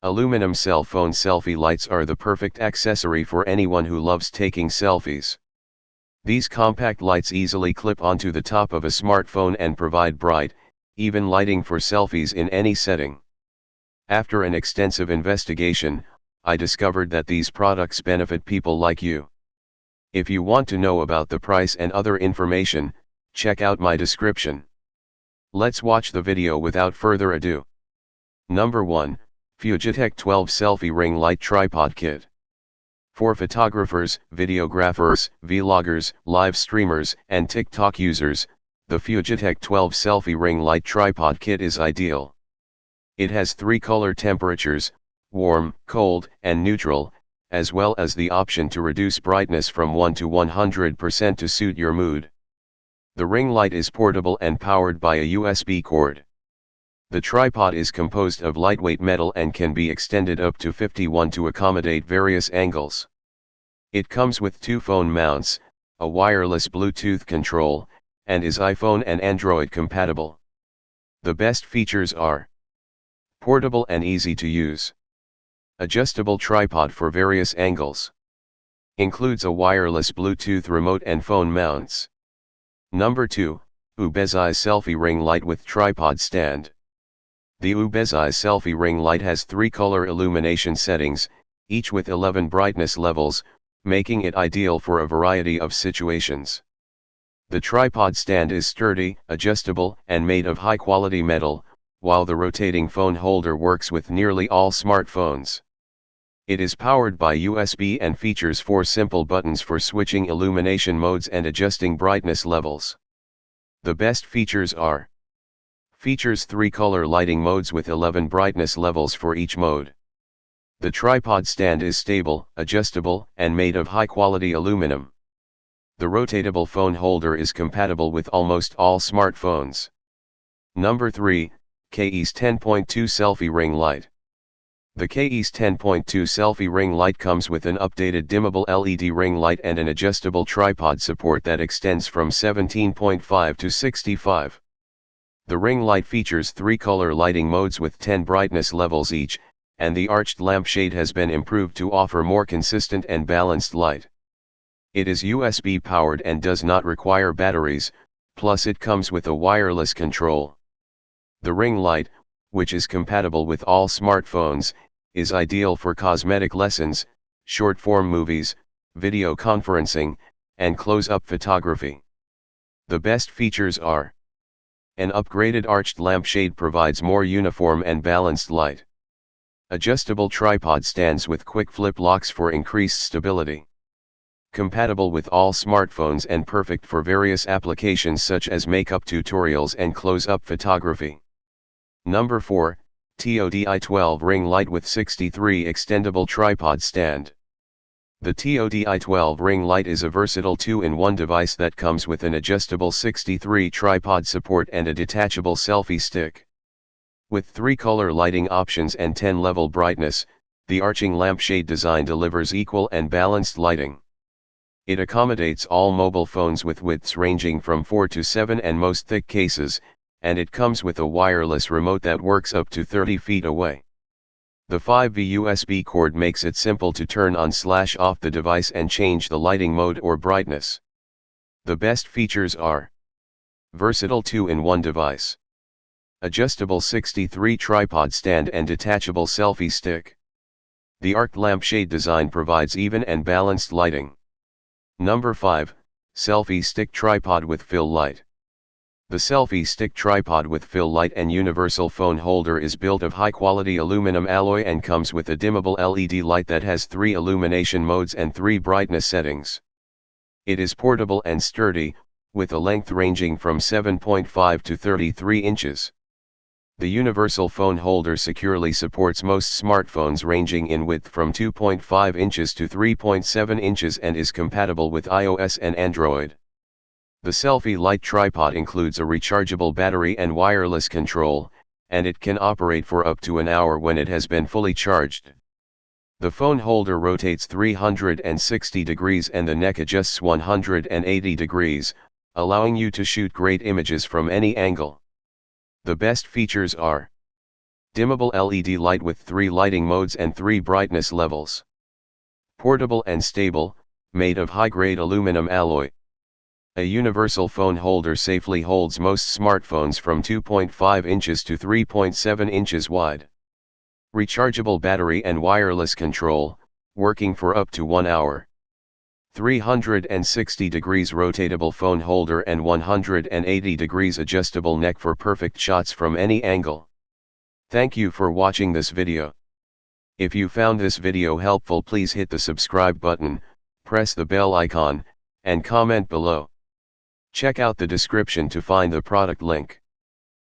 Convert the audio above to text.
Aluminum cell phone selfie lights are the perfect accessory for anyone who loves taking selfies. These compact lights easily clip onto the top of a smartphone and provide bright, even lighting for selfies in any setting. After an extensive investigation, I discovered that these products benefit people like you. If you want to know about the price and other information, check out my description. Let's watch the video without further ado. Number 1, Fujitec 12 Selfie Ring Light Tripod Kit. For photographers, videographers, vloggers, live streamers, and TikTok users, the Fujitec 12 Selfie Ring Light Tripod Kit is ideal. It has 3 color temperatures, warm, cold, and neutral, as well as the option to reduce brightness from 1 to 100% to suit your mood. The ring light is portable and powered by a USB cord. The tripod is composed of lightweight metal and can be extended up to 51 to accommodate various angles. It comes with 2 phone mounts, a wireless Bluetooth control, and is iPhone and Android compatible. The best features are portable and easy to use. Adjustable tripod for various angles. Includes a wireless Bluetooth remote and phone mounts. Number 2, Ubezai Selfie Ring Light with Tripod Stand. The Ubezai Selfie Ring Light has 3 color illumination settings, each with 11 brightness levels, making it ideal for a variety of situations. The tripod stand is sturdy, adjustable, and made of high-quality metal, while the rotating phone holder works with nearly all smartphones. It is powered by USB and features 4 simple buttons for switching illumination modes and adjusting brightness levels. The best features are: features 3 color lighting modes with 11 brightness levels for each mode. The tripod stand is stable, adjustable, and made of high-quality aluminum. The rotatable phone holder is compatible with almost all smartphones. Number 3, KE's 10.2 Selfie Ring Light. The KE's 10.2 Selfie Ring Light comes with an updated dimmable LED ring light and an adjustable tripod support that extends from 17.5 to 65. The ring light features 3 color lighting modes with 10 brightness levels each, and the arched lampshade has been improved to offer more consistent and balanced light. It is USB powered and does not require batteries, plus it comes with a wireless control. The ring light, which is compatible with all smartphones, is ideal for cosmetic lessons, short-form movies, video conferencing, and close-up photography. The best features are: an upgraded arched lampshade provides more uniform and balanced light. Adjustable tripod stands with quick flip locks for increased stability. Compatible with all smartphones and perfect for various applications such as makeup tutorials and close-up photography. Number 4, TODI 12 Ring Light with 63 Extendable Tripod Stand. The TODI 12 Ring Light is a versatile 2-in-1 device that comes with an adjustable 63 tripod support and a detachable selfie stick. With 3 color lighting options and 10 level brightness, the arching lampshade design delivers equal and balanced lighting. It accommodates all mobile phones with widths ranging from 4 to 7 and most thick cases, and it comes with a wireless remote that works up to 30 feet away. The 5V USB cord makes it simple to turn on/off the device and change the lighting mode or brightness. The best features are: versatile 2-in-1 device, adjustable 63 tripod stand and detachable selfie stick. The arched lampshade design provides even and balanced lighting. Number 5, Selfie Stick Tripod with Fill Light. The Selfie Stick Tripod with Fill Light and Universal Phone Holder is built of high-quality aluminum alloy and comes with a dimmable LED light that has 3 illumination modes and 3 brightness settings. It is portable and sturdy, with a length ranging from 7.5 to 33 inches. The Universal Phone Holder securely supports most smartphones ranging in width from 2.5 inches to 3.7 inches and is compatible with iOS and Android. The Selfie Light Tripod includes a rechargeable battery and wireless control, and it can operate for up to an hour when it has been fully charged. The phone holder rotates 360 degrees and the neck adjusts 180 degrees, allowing you to shoot great images from any angle. The best features are: Dimmable LED light with 3 lighting modes and 3 brightness levels. Portable and stable, made of high-grade aluminum alloy. A universal phone holder safely holds most smartphones from 2.5 inches to 3.7 inches wide. Rechargeable battery and wireless control, working for up to 1 hour. 360 degrees rotatable phone holder and 180 degrees adjustable neck for perfect shots from any angle. Thank you for watching this video. If you found this video helpful, please hit the subscribe button, press the bell icon, and comment below. Check out the description to find the product link.